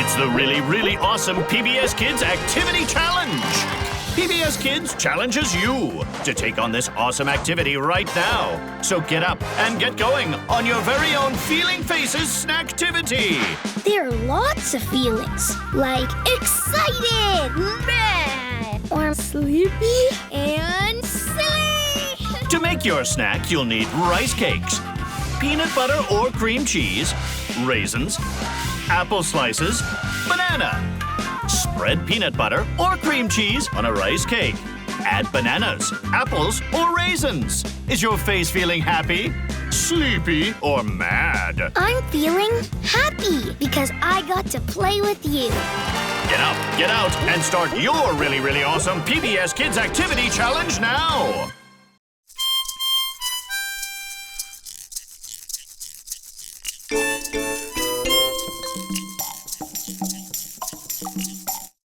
It's the really, really awesome PBS Kids Activity Challenge. PBS Kids challenges you to take on this awesome activity right now. So get up and get going on your very own Feeling Faces Snack-tivity. There are lots of feelings, like excited, mad, or sleepy, and silly. To make your snack, you'll need rice cakes, peanut butter or cream cheese, raisins, apple slices, banana. Spread peanut butter or cream cheese on a rice cake. Add bananas, apples, or raisins. Is your face feeling happy, sleepy, or mad? I'm feeling happy because I got to play with you. Get up, get out, and start your really, really awesome PBS Kids Activity Challenge now!